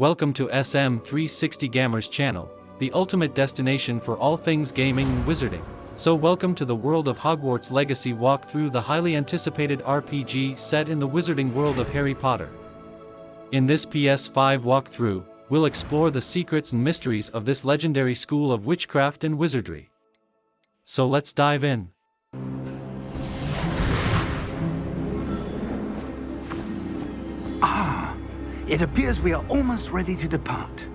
Welcome to SM360 Gamers channel, the ultimate destination for all things gaming and wizarding. So welcome to the world of Hogwarts Legacy, walk through the highly anticipated RPG set in the wizarding world of Harry Potter. In this PS5 walkthrough, we'll explore the secrets and mysteries of this legendary school of witchcraft and wizardry. So let's dive in. It appears we are almost ready to depart.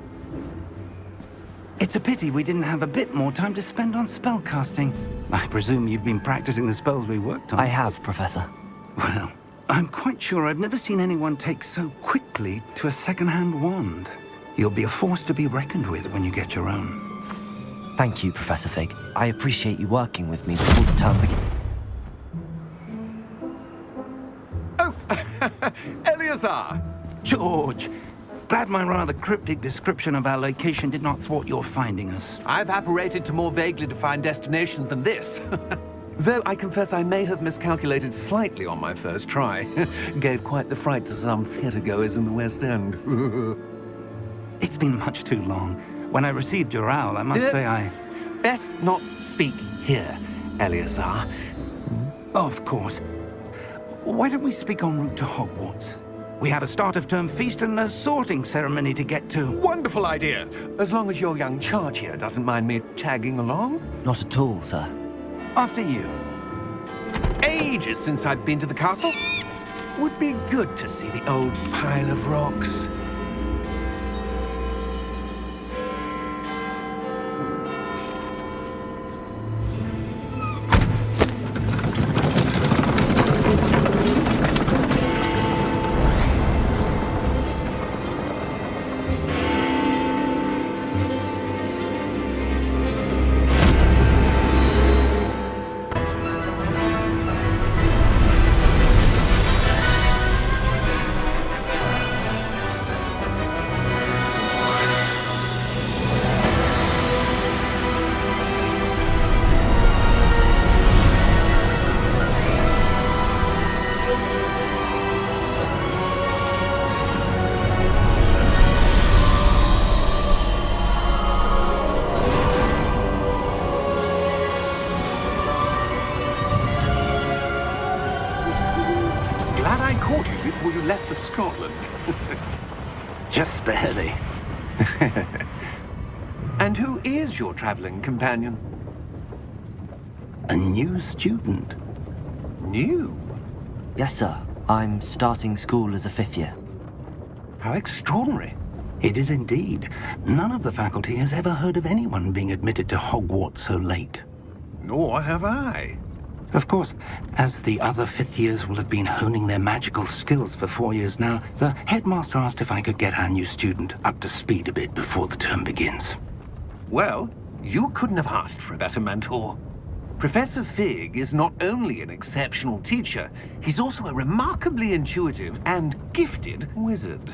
It's a pity we didn't have a bit more time to spend on spellcasting. I presume you've been practicing the spells we worked on. I have, Professor. Well, I'm quite sure I've never seen anyone take so quickly to a second-hand wand. You'll be a force to be reckoned with when you get your own. Thank you, Professor Fig. I appreciate you working with me before the term begins. Oh, Eleazar! George, glad my rather cryptic description of our location did not thwart your finding us. I've apparated to more vaguely defined destinations than this. Though I confess I may have miscalculated slightly on my first try. Gave quite the fright to some theatre-goers in the West End. It's been much too long. When I received your owl, I must say I... Best not speak here, Eleazar. Of course. Why don't we speak en route to Hogwarts? We have a start-of-term feast and a sorting ceremony to get to. Wonderful idea! As long as your young charge here doesn't mind me tagging along. Not at all, sir. After you. Ages since I've been to the castle. Would be good to see the old pile of rocks. Glad I caught you before you left for Scotland. Just barely. And who is your traveling companion? A new student. New? Yes, sir. I'm starting school as a fifth year. How extraordinary. It is indeed. None of the faculty has ever heard of anyone being admitted to Hogwarts so late. Nor have I. Of course, as the other fifth years will have been honing their magical skills for 4 years now, the headmaster asked if I could get our new student up to speed a bit before the term begins. Well, you couldn't have asked for a better mentor. Professor Fig is not only an exceptional teacher, he's also a remarkably intuitive and gifted wizard.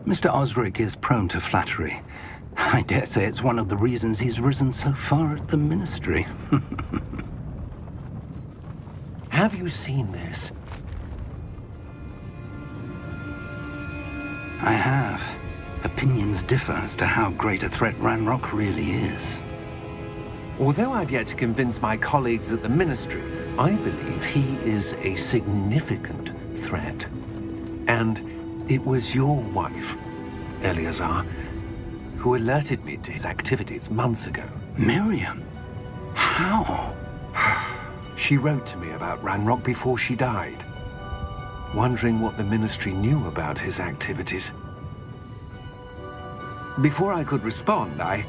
Mr. Osric is prone to flattery. I dare say it's one of the reasons he's risen so far at the ministry. Have you seen this? I have. Opinions differ as to how great a threat Ranrok really is. Although I've yet to convince my colleagues at the Ministry, I believe he is a significant threat. And it was your wife, Eleazar, who alerted me to his activities months ago. Miriam? How? She wrote to me about Ranrok before she died, wondering what the Ministry knew about his activities. Before I could respond, I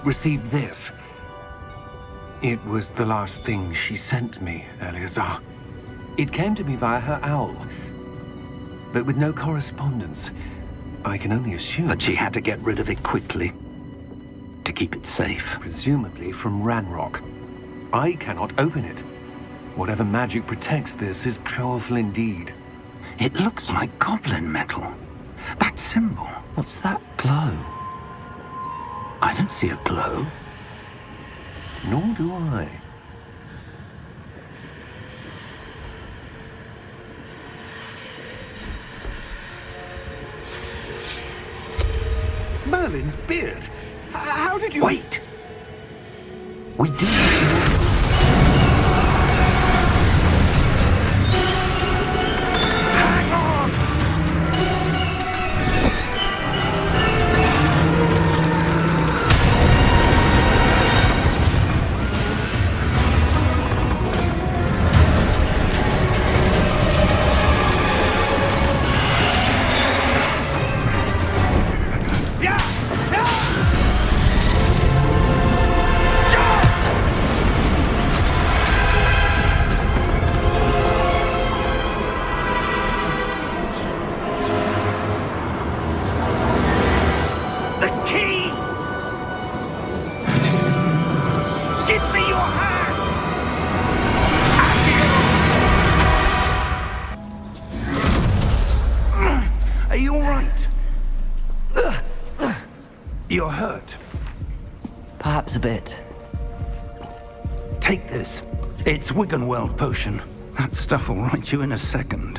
received this. It was the last thing she sent me, Eleazar. It came to me via her owl, but with no correspondence. I can only assume That she had to get rid of it quickly, to keep it safe. presumably from Ranrok. I cannot open it. Whatever magic protects this is powerful indeed. It looks like goblin metal. That symbol. What's that glow? I don't see a glow. Nor do I. Merlin's beard. How did you... Wait! We do... Hang on! You're hurt. Perhaps a bit. Take this. It's Wiggenweld potion. That stuff will right you in a second.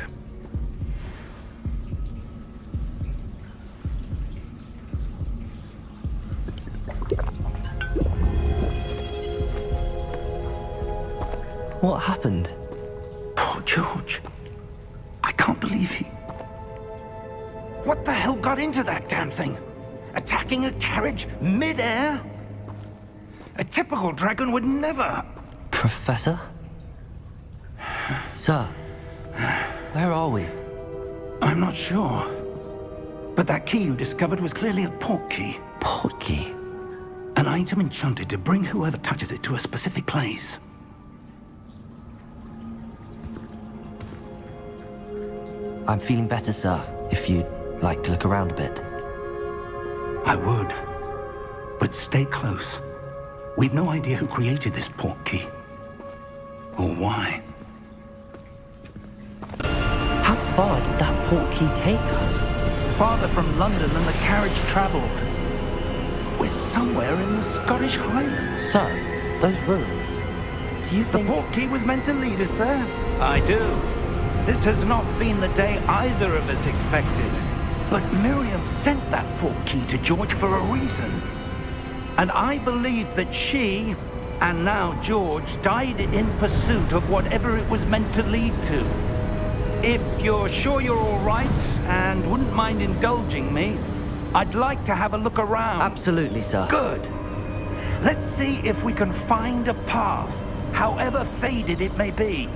What happened? Poor George. I can't believe he... What the hell got into that damn thing? Attacking a carriage mid-air? A typical dragon would never... Professor? Sir, where are we? I'm not sure. But that key you discovered was clearly a portkey. Portkey? An item enchanted to bring whoever touches it to a specific place. I'm feeling better, sir, if you'd like to look around a bit. I would. But stay close. We've no idea who created this portkey. Or why. How far did that portkey take us? Farther from London than the carriage traveled. We're somewhere in the Scottish Highlands. Sir, those ruins. Do you The think... portkey was meant to lead us there? I do. This has not been the day either of us expected. But Miriam sent that portkey to George for a reason. And I believe that she, and now George, died in pursuit of whatever it was meant to lead to. If you're sure you're all right, and wouldn't mind indulging me, I'd like to have a look around. Absolutely, sir. Good. Let's see if we can find a path, however faded it may be.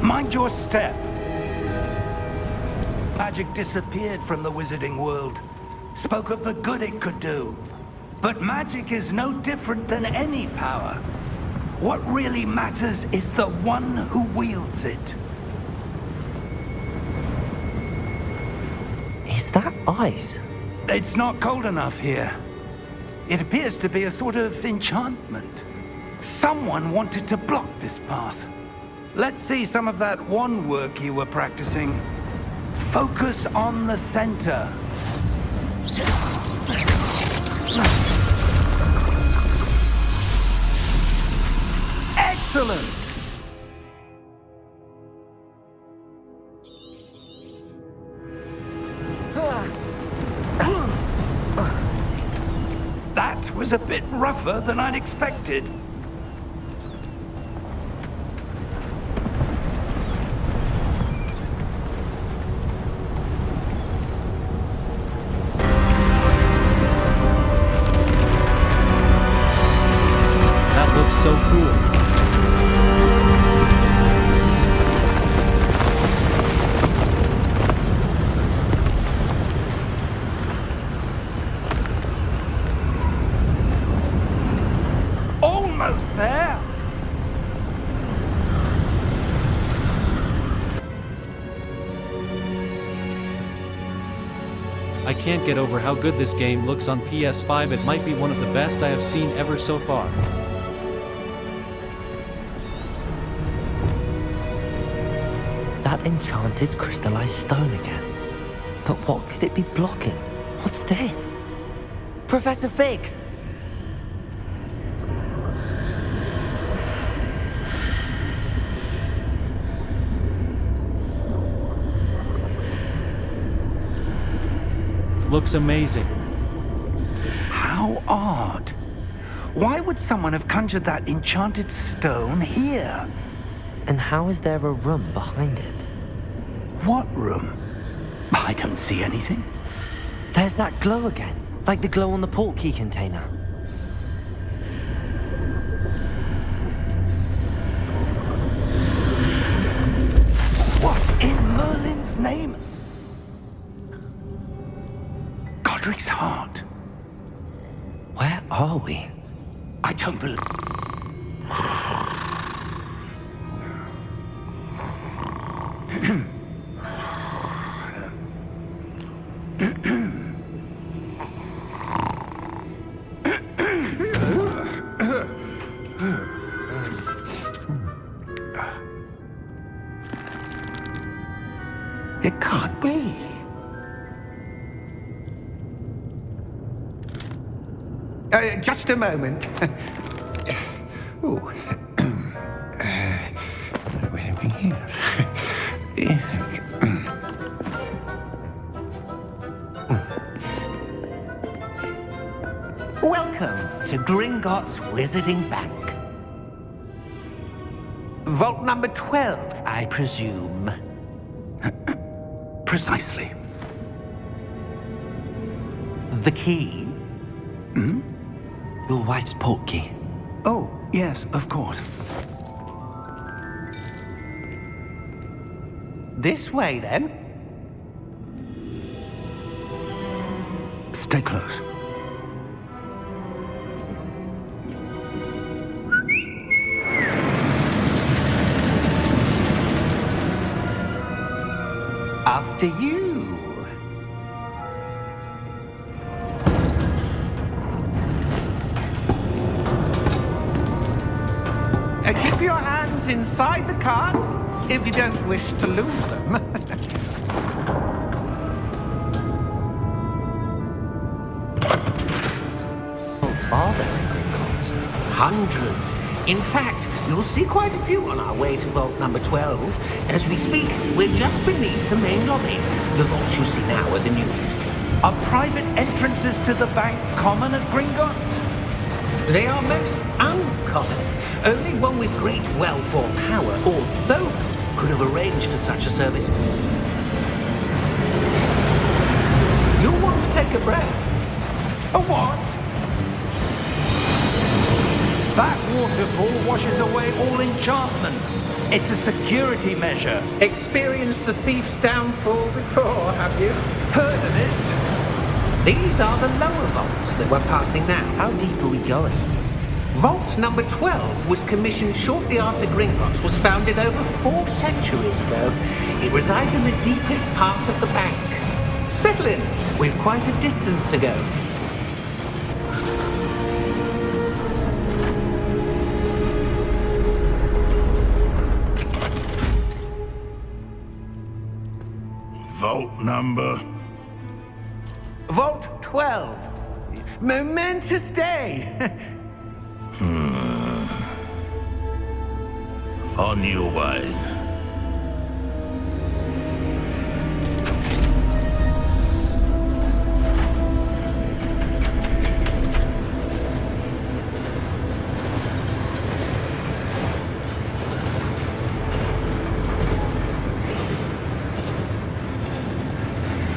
Mind your step. Magic disappeared from the wizarding world. Spoke of the good it could do. But magic is no different than any power. What really matters is the one who wields it. Is that ice? It's not cold enough here. It appears to be a sort of enchantment. Someone wanted to block this path. Let's see some of that wand work you were practicing. Focus on the center. Excellent! That was a bit rougher than I'd expected. So cool. Almost there. I can't get over how good this game looks on PS5. It might be one of the best I have seen ever so far. That enchanted crystallized stone again. But what could it be blocking? What's this? Professor Fig! looks amazing. How odd. Why would someone have conjured that enchanted stone here? And how is there a room behind it? What room? I don't see anything. There's that glow again, like the glow on the portkey container. What in Merlin's name? Godric's heart. Where are we? I don't believe... It can't be. Just a moment. Ooh. Where are we here? Welcome to Gringotts Wizarding Bank. Vault number 12, I presume. Precisely. The key? Hmm? Your wife's portkey. Oh, yes, of course. This way, then. Stay close. After you. Keep your hands inside the cart if you don't wish to lose them. What are there in Gringotts? Hundreds. In fact, you'll see quite a few on our way to vault number 12. As we speak, we're just beneath the main lobby. The vaults you see now are the newest. Are private entrances to the bank common at Gringotts? They are most uncommon. Only one with great wealth or power, or both, could have arranged for such a service. You'll want to take a breath. A what? That waterfall washes away all enchantments. It's a security measure. Experienced the thief's downfall before, have you? Heard of it? These are the lower vaults that we're passing now. How deep are we going? Vault number 12 was commissioned shortly after Gringotts was founded over 4 centuries ago. It resides in the deepest part of the bank. Settle in. We've quite a distance to go. Vault number? Vault 12. Momentous day. On your way.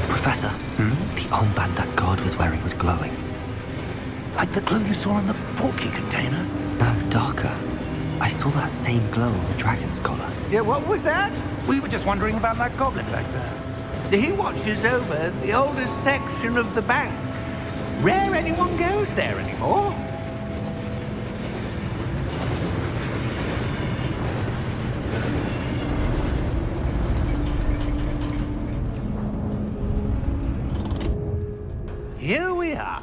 Professor, the armband that guard was wearing was glowing. Like the glow you saw on the portkey container? No, darker. I saw that same glow on the dragon's collar. Yeah, what was that? We were just wondering about that goblin back there. He watches over the oldest section of the bank. Rare anyone goes there anymore. Here we are.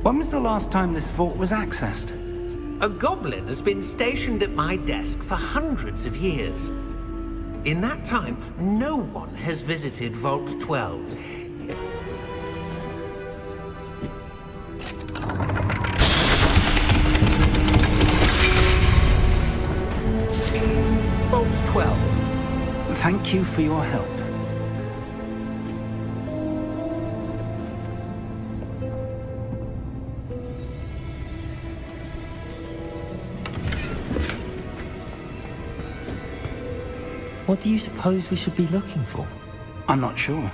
When was the last time this vault was accessed? A goblin has been stationed at my desk for hundreds of years. In that time, no one has visited Vault 12. thank you for your help. What do you suppose we should be looking for? I'm not sure.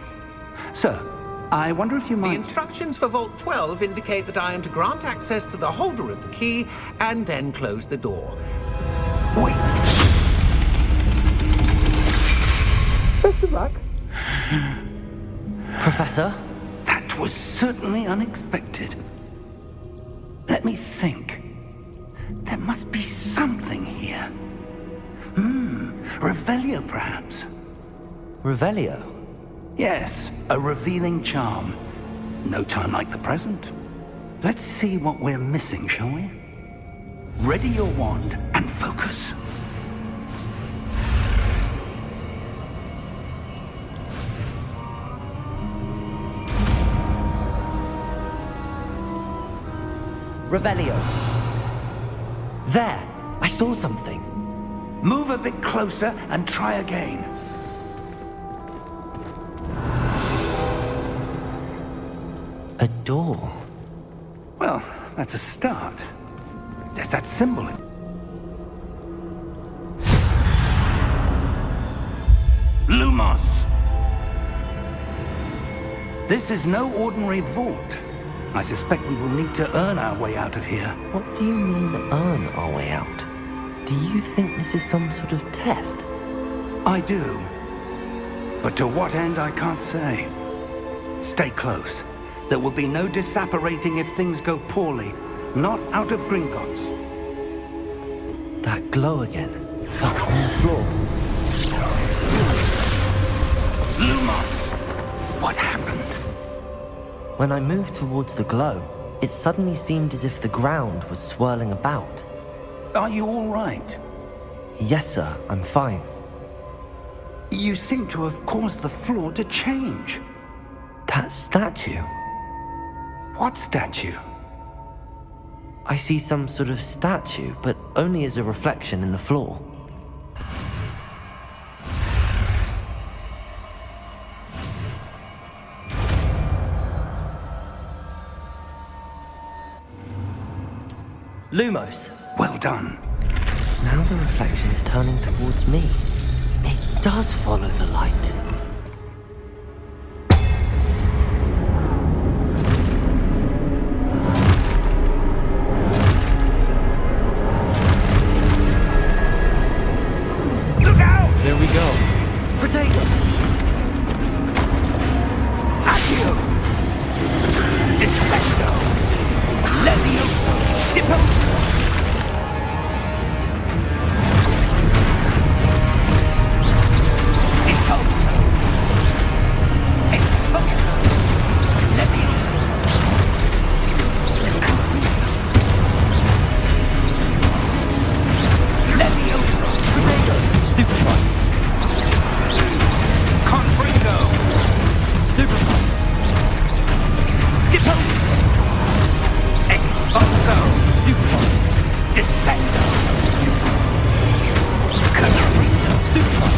Sir, I wonder if you The might... instructions for Vault 12 indicate that I am to grant access to the holder of the key and then close the door. Wait! Best of luck. Professor? That was certainly unexpected. Let me think. There must be something here. Revelio, perhaps? Revelio? Yes, a revealing charm. No time like the present. Let's see what we're missing, shall we? Ready your wand and focus. Revelio. There! I saw something. Move a bit closer and try again. A door. Well, that's a start. There's that symbol. Lumos! This is no ordinary vault. I suspect we will need to earn our way out of here. What do you mean, earn our way out? Do you think this is some sort of test? I do. But to what end, I can't say. Stay close. There will be no disapparating if things go poorly. Not out of Gringotts. That glow again. Up on the floor. Lumos! What happened? When I moved towards the glow, it suddenly seemed as if the ground was swirling about. Are you all right? Yes, sir, I'm fine. You seem to have caused the floor to change. That statue? What statue? I see some sort of statue, but only as a reflection in the floor. Lumos! Well done. Now the reflection's turning towards me. It does follow the light. Look out! There we go. Potato! Accio! Descendo! Levioso! Deposo! Deposo! Exposo! Levioso! Levioso! Potato! Stupefy! Confringo! Stupefy! Deposo! Exposo! Stupefy! Descendo! Confringo! Stupefy!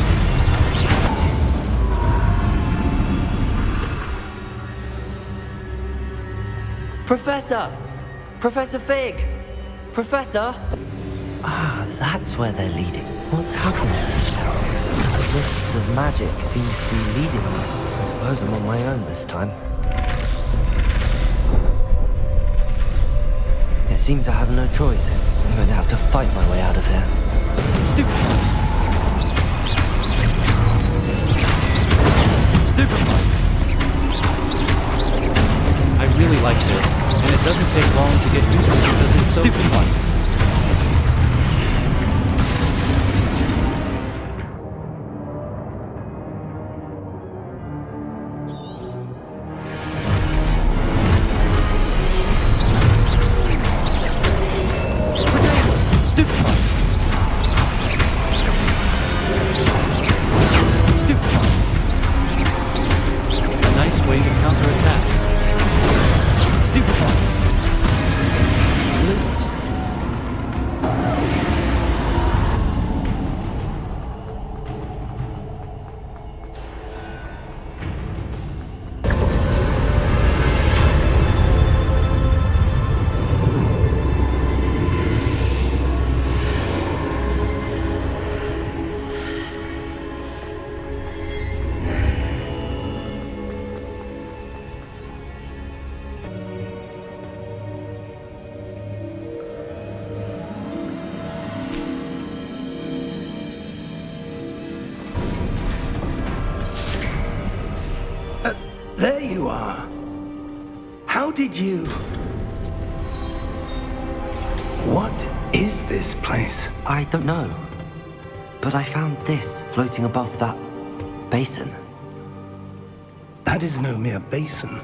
Professor! Professor Fig! Professor! Ah, that's where they're leading. What's happening? The wisps of magic seem to be leading us. I suppose I'm on my own this time. It seems I have no choice. I'm going to have to fight my way out of here. Stupefy! Stupefy! I really like this, and it doesn't take long to get used to because it's so Stupefy! easy. Stupefy! Stupefy! A nice way to counterattack. Stupefy! Lumos, How did you... What is this place? I don't know. But I found this floating above that basin. That is no mere basin.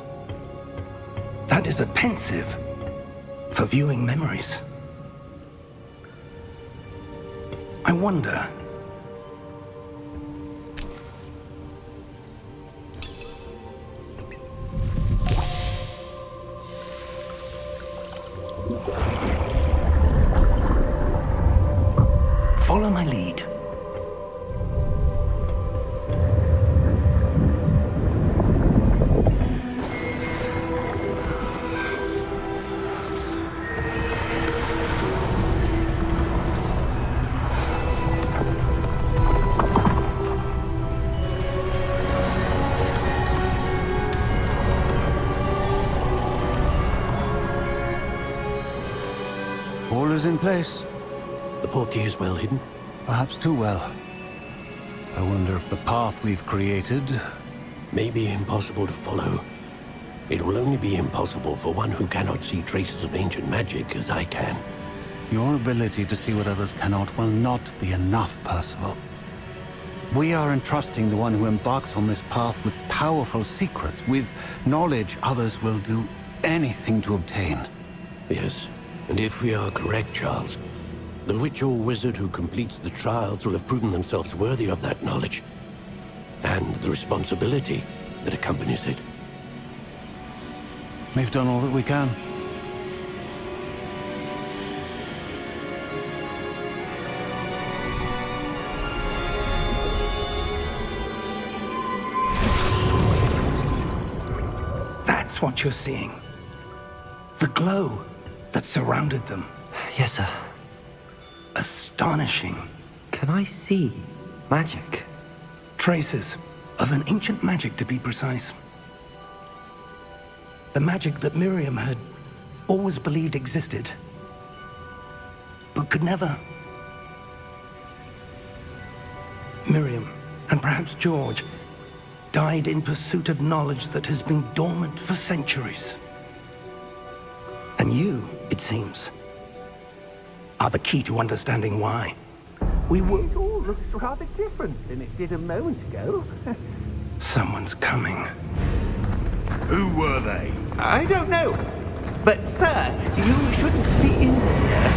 That is a pensive for viewing memories. I wonder... Follow my lead. All is in place. The portkey is well hidden. Perhaps too well. I wonder if the path we've created... May be impossible to follow. It will only be impossible for one who cannot see traces of ancient magic as I can. Your ability to see what others cannot will not be enough, Percival. We are entrusting the one who embarks on this path with powerful secrets, with knowledge others will do anything to obtain. Yes, and if we are correct, Charles, the witch or wizard who completes the trials will have proven themselves worthy of that knowledge, and the responsibility that accompanies it. We've done all that we can. That's what you're seeing. The glow that surrounded them. Yes, sir. Astonishing. Can I see magic? Traces of an ancient magic, to be precise. The magic that Miriam had always believed existed, but could never. Miriam, and perhaps George, died in pursuit of knowledge that has been dormant for centuries. And you, it seems, are the key to understanding why. We were... It all looks rather different than it did a moment ago. Someone's coming. Who were they? I don't know. But, sir, you shouldn't be in here.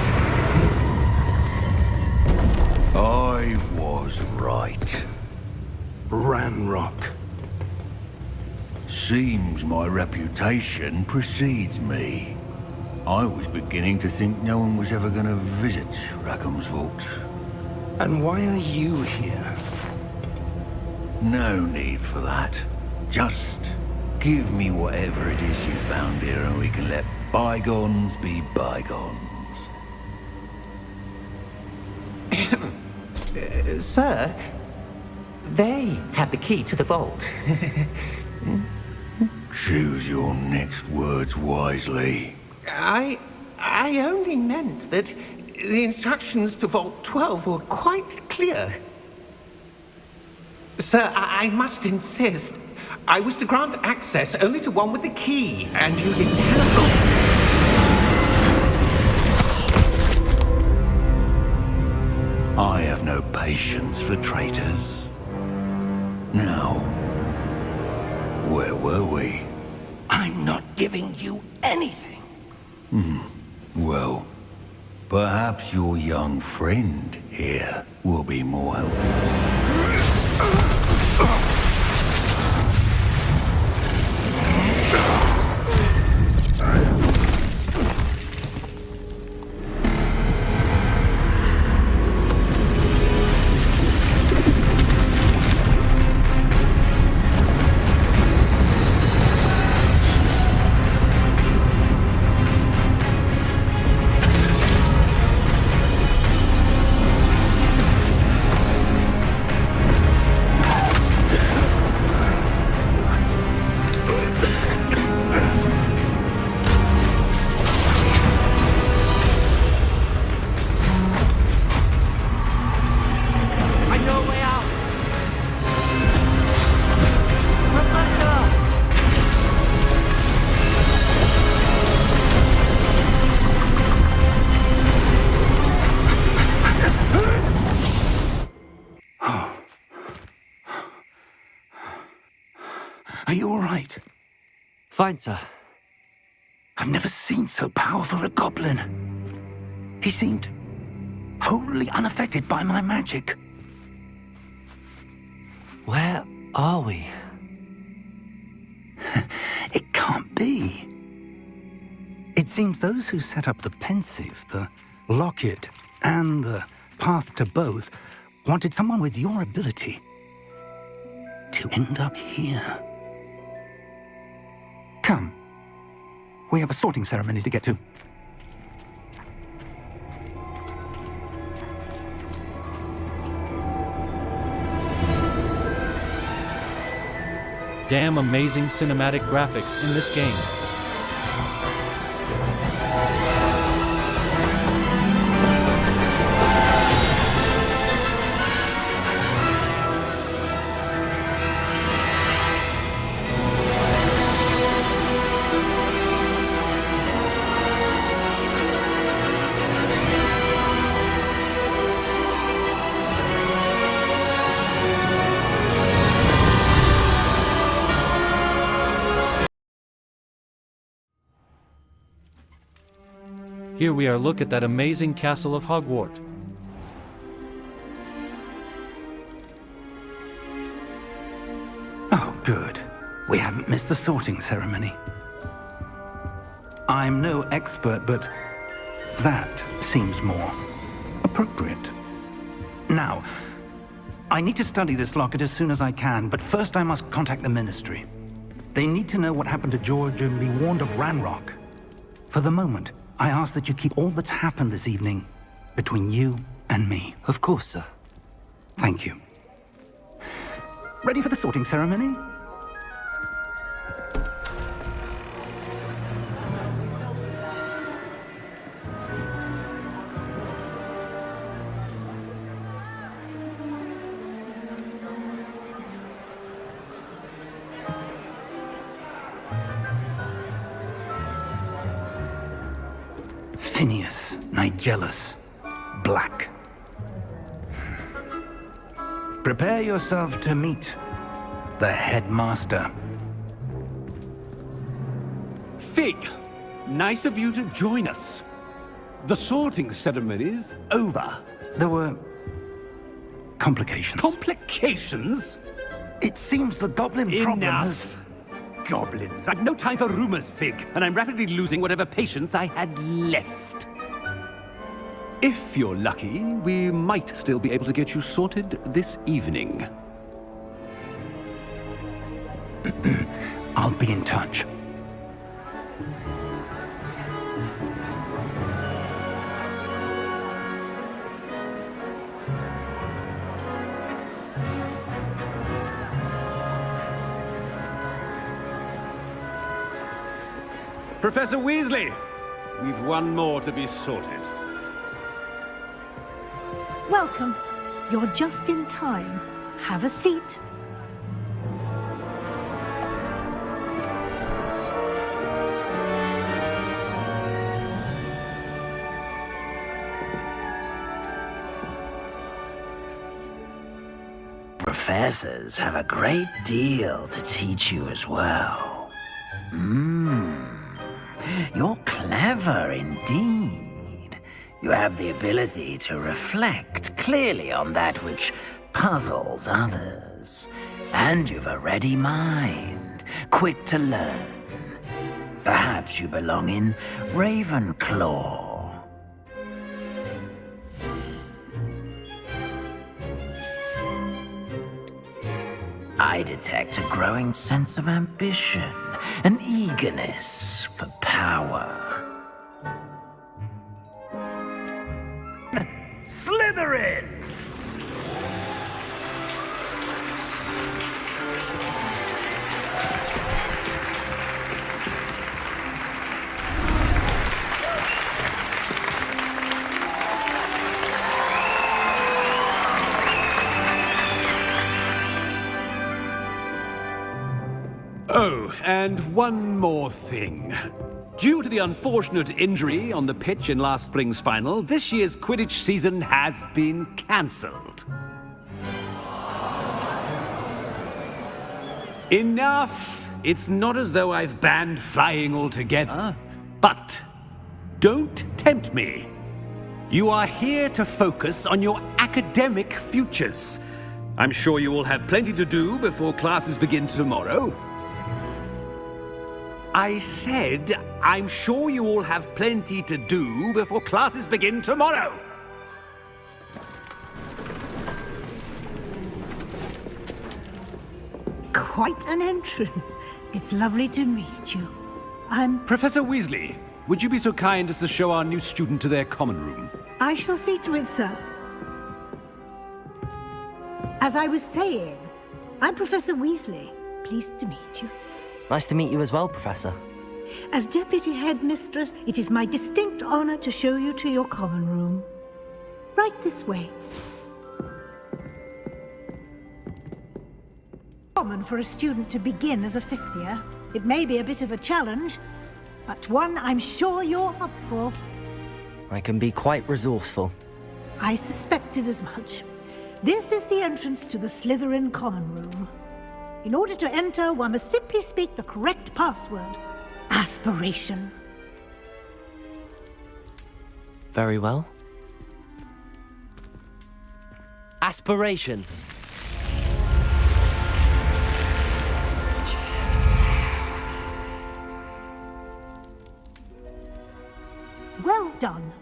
I was right. Ranrok. Seems my reputation precedes me. I was beginning to think no one was ever going to visit Rackham's vault. And why are you here? No need for that. Just give me whatever it is you found here and we can let bygones be bygones. Sir, they have the key to the vault. Choose your next words wisely. I only meant that the instructions to Vault 12 were quite clear. Sir, I must insist. I was to grant access only to one with the key, and you didn't have them. I have no patience for traitors. Now, where were we? I'm not giving you anything. Well, perhaps your young friend here will be more helpful. Fine, sir. I've never seen so powerful a goblin. He seemed wholly unaffected by my magic. Where are we? It can't be. It seems those who set up the pensive, the locket, and the path to both wanted someone with your ability to end up here. Come. We have a sorting ceremony to get to. Damn amazing cinematic graphics in this game. Here we are, look at that amazing castle of Hogwarts. Oh, good. We haven't missed the sorting ceremony. I'm no expert, but that seems more appropriate. Now, I need to study this locket as soon as I can, but first I must contact the Ministry. They need to know what happened to George and be warned of Ranrok. For the moment, I ask that you keep all that's happened this evening between you and me. Of course, sir. Thank you. Ready for the sorting ceremony? Phineas, Nigellus, Black. Prepare yourself to meet the headmaster. Fig, nice of you to join us. The sorting ceremony's over. There were complications. Complications? It seems the goblin problem has... Enough! Goblins. I've no time for rumors, Fig, and I'm rapidly losing whatever patience I had left. If you're lucky, we might still be able to get you sorted this evening. I'll be in touch. Professor Weasley, we've one more to be sorted. Welcome. You're just in time. Have a seat. Professors have a great deal to teach you as well. You're clever indeed. You have the ability to reflect clearly on that which puzzles others. And you've a ready mind, quick to learn. Perhaps you belong in Ravenclaw. I detect a growing sense of ambition, an eagerness for power. Slytherin! Oh, and one more thing. Due to the unfortunate injury on the pitch in last spring's final, this year's Quidditch season has been cancelled. Enough it's not as though I've banned flying altogether, but don't tempt me. You are here to focus on your academic futures. I'm sure you will have plenty to do before classes begin tomorrow. I said, I'm sure you all have plenty to do before classes begin tomorrow. Quite an entrance. It's lovely to meet you. Professor Weasley, would you be so kind as to show our new student to their common room? I shall see to it, sir. As I was saying, I'm Professor Weasley. Pleased to meet you. Nice to meet you as well, Professor. As Deputy Headmistress, it is my distinct honor to show you to your common room. Right this way. Common for a student to begin as a fifth year. It may be a bit of a challenge, but one I'm sure you're up for. I can be quite resourceful. I suspected as much. This is the entrance to the Slytherin common room. In order to enter, one must simply speak the correct password. Aspiration. Very well. Aspiration. Well done.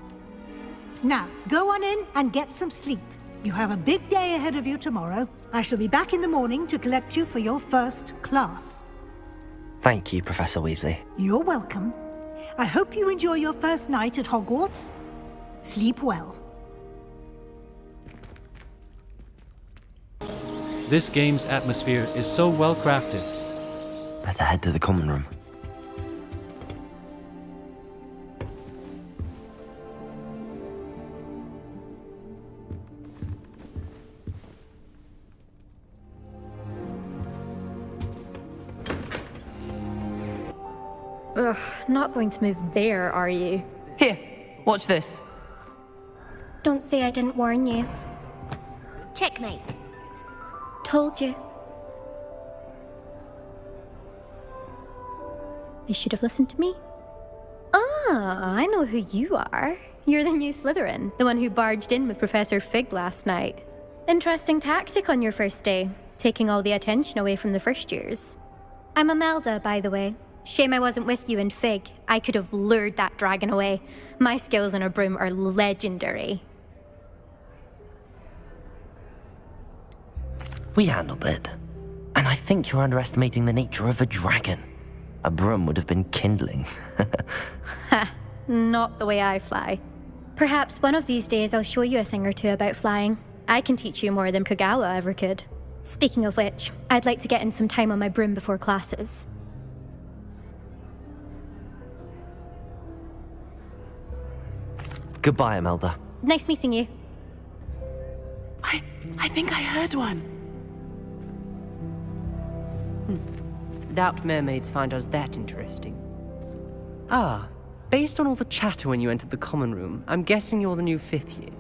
Now, go on in and get some sleep. You have a big day ahead of you tomorrow. I shall be back in the morning to collect you for your first class. Thank you, Professor Weasley. You're welcome. I hope you enjoy your first night at Hogwarts. Sleep well. This game's atmosphere is so well crafted. Better head to the common room. Ugh, not going to move there, are you? Here, watch this. Don't say I didn't warn you. Checkmate. Told you. They should have listened to me. Ah, I know who you are. You're the new Slytherin, the one who barged in with Professor Fig last night. Interesting tactic on your first day, taking all the attention away from the first years. I'm Imelda, by the way. Shame I wasn't with you in Fig. I could have lured that dragon away. My skills on a broom are legendary. We handled it. And I think you're underestimating the nature of a dragon. A broom would have been kindling. Ha, not the way I fly. Perhaps one of these days I'll show you a thing or two about flying. I can teach you more than Kagawa ever could. Speaking of which, I'd like to get in some time on my broom before classes. Goodbye, Imelda. Nice meeting you. I think I heard one. Doubt mermaids find us that interesting. Ah, based on all the chatter when you entered the common room, I'm guessing you're the new fifth year.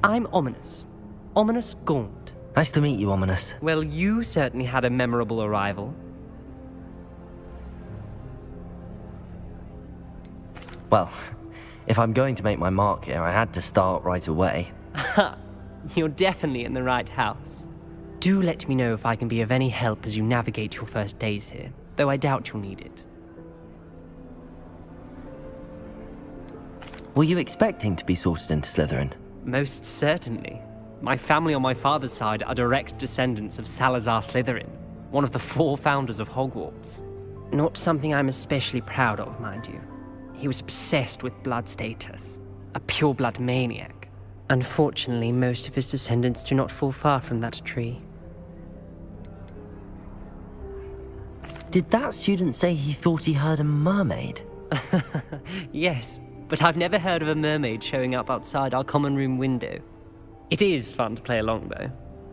I'm Ominous. Ominous Gaunt. Nice to meet you, Ominous. Well, you certainly had a memorable arrival. Well, if I'm going to make my mark here, I had to start right away. Ha! You're definitely in the right house. Do let me know if I can be of any help as you navigate your first days here, though I doubt you'll need it. Were you expecting to be sorted into Slytherin? Most certainly. My family on my father's side are direct descendants of Salazar Slytherin, one of the 4 founders of Hogwarts. Not something I'm especially proud of, mind you. He was obsessed with blood status, a pure-blood maniac. Unfortunately, most of his descendants do not fall far from that tree. Did that student say he thought he heard a mermaid? Yes, but I've never heard of a mermaid showing up outside our common room window. It is fun to play along, though.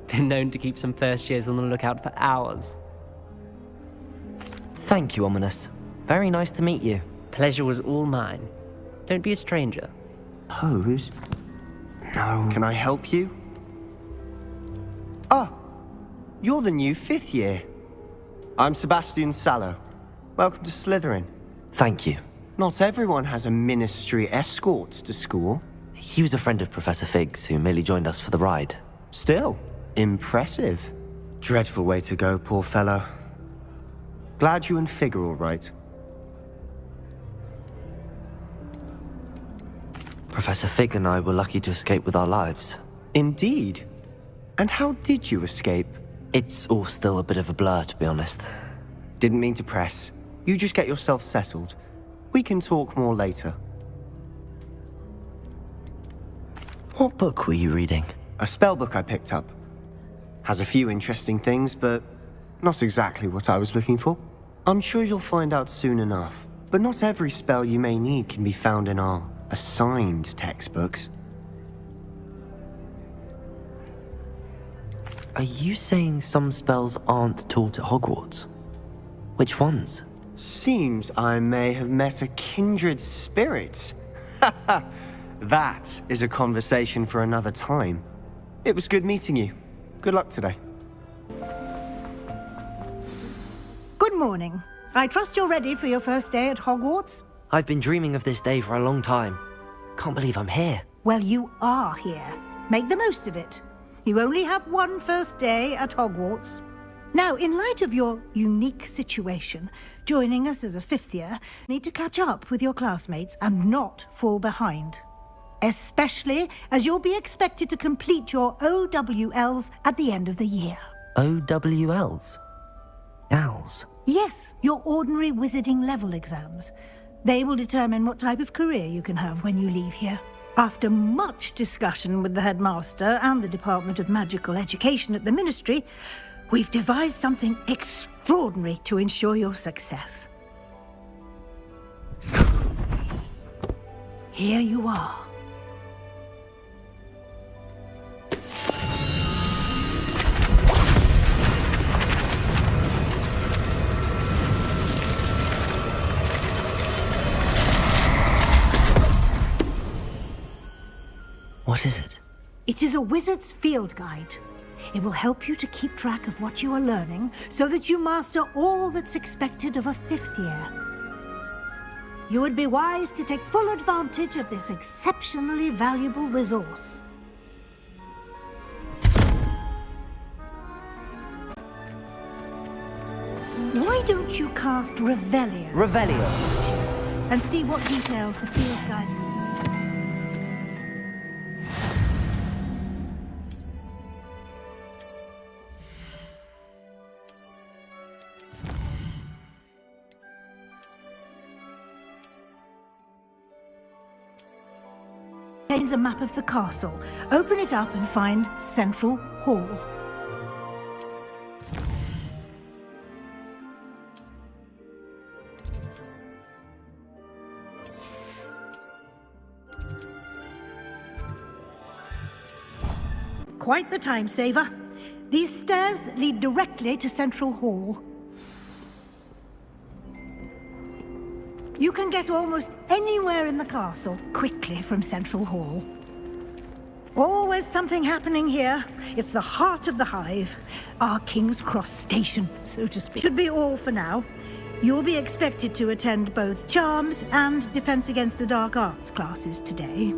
Been known to keep some first years on the lookout for hours. Thank you, Ominous. Very nice to meet you. Pleasure was all mine. Don't be a stranger. Pose? No. Can I help you? Ah, you're the new fifth year. I'm Sebastian Sallow. Welcome to Slytherin. Thank you. Not everyone has a ministry escort to school. He was a friend of Professor Fig's who merely joined us for the ride. Still, impressive. Dreadful way to go, poor fellow. Glad you and Fig are all right. Professor Fig and I were lucky to escape with our lives. Indeed. And how did you escape? It's all still a bit of a blur, to be honest. Didn't mean to press. You just get yourself settled. We can talk more later. What book were you reading? A spell book I picked up. Has a few interesting things, but not exactly what I was looking for. I'm sure you'll find out soon enough. But not every spell you may need can be found in our assigned textbooks. Are you saying some spells aren't taught at Hogwarts? Which ones? Seems I may have met a kindred spirit. That is a conversation for another time. It was good meeting you. Good luck today. Good morning. I trust you're ready for your first day at Hogwarts? I've been dreaming of this day for a long time. Can't believe I'm here. Well, you are here. Make the most of it. You only have one first day at Hogwarts. Now, in light of your unique situation, joining us as a fifth year, you need to catch up with your classmates and not fall behind. Especially as you'll be expected to complete your OWLs at the end of the year. OWLs? Owls? Yes, your ordinary wizarding level exams. They will determine what type of career you can have when you leave here. After much discussion with the headmaster and the Department of Magical Education at the Ministry, we've devised something extraordinary to ensure your success. Here you are. What is it? It is a wizard's field guide. It will help you to keep track of what you are learning so that you master all that's expected of a fifth year. You would be wise to take full advantage of this exceptionally valuable resource. Why don't you cast Revelio? Revelio. And see what details the field guide contains a map of the castle. Open it up and find Central Hall. Quite the time saver. These stairs lead directly to Central Hall. You can get almost anywhere in the castle quickly from Central Hall. Always something happening here. It's the heart of the hive. Our King's Cross station, so to speak. Should be all for now. You'll be expected to attend both Charms and Defense Against the Dark Arts classes today.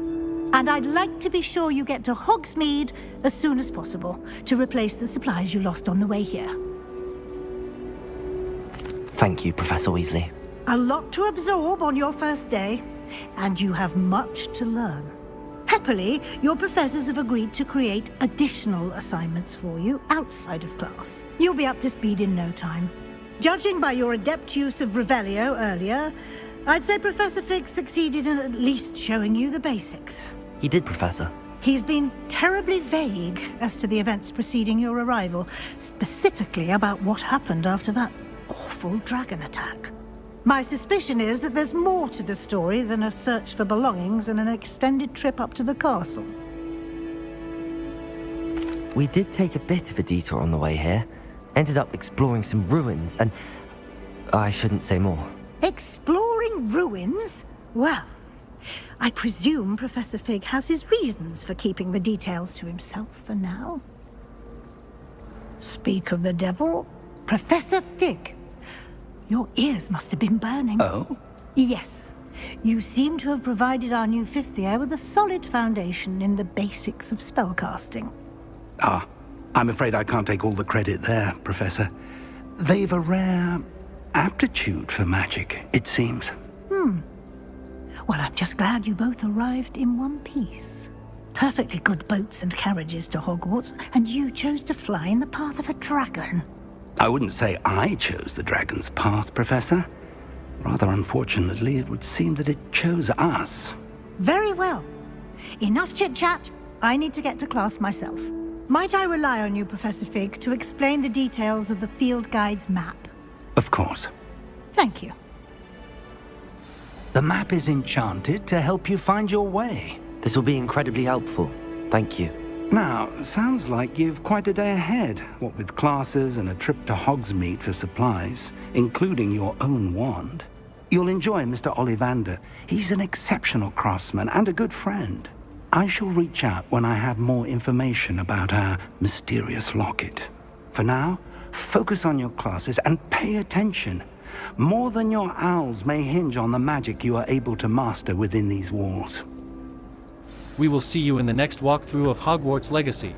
And I'd like to be sure you get to Hogsmeade as soon as possible to replace the supplies you lost on the way here. Thank you, Professor Weasley. A lot to absorb on your first day, and you have much to learn. Happily, your professors have agreed to create additional assignments for you outside of class. You'll be up to speed in no time. Judging by your adept use of Revelio earlier, I'd say Professor Fig succeeded in at least showing you the basics. He did, Professor. He's been terribly vague as to the events preceding your arrival, specifically about what happened after that awful dragon attack. My suspicion is that there's more to the story than a search for belongings and an extended trip up to the castle. We did take a bit of a detour on the way here. Ended up exploring some ruins and... I shouldn't say more. Exploring ruins? Well, I presume Professor Fig has his reasons for keeping the details to himself for now. Speak of the devil, Professor Fig. Your ears must have been burning. Oh? Yes. You seem to have provided our new fifth year with a solid foundation in the basics of spellcasting. Ah, I'm afraid I can't take all the credit there, Professor. They've a rare aptitude for magic, it seems. Well, I'm just glad you both arrived in one piece. Perfectly good boats and carriages to Hogwarts, and you chose to fly in the path of a dragon. I wouldn't say I chose the dragon's path, Professor. Rather unfortunately, it would seem that it chose us. Very well. Enough chit-chat. I need to get to class myself. Might I rely on you, Professor Fig, to explain the details of the field guide's map? Of course. Thank you. The map is enchanted to help you find your way. This will be incredibly helpful. Thank you. Now, sounds like you've quite a day ahead, what with classes and a trip to Hogsmeade for supplies, including your own wand. You'll enjoy Mr. Ollivander. He's an exceptional craftsman and a good friend. I shall reach out when I have more information about our mysterious locket. For now, focus on your classes and pay attention. More than your owls may hinge on the magic you are able to master within these walls. We will see you in the next walkthrough of Hogwarts Legacy.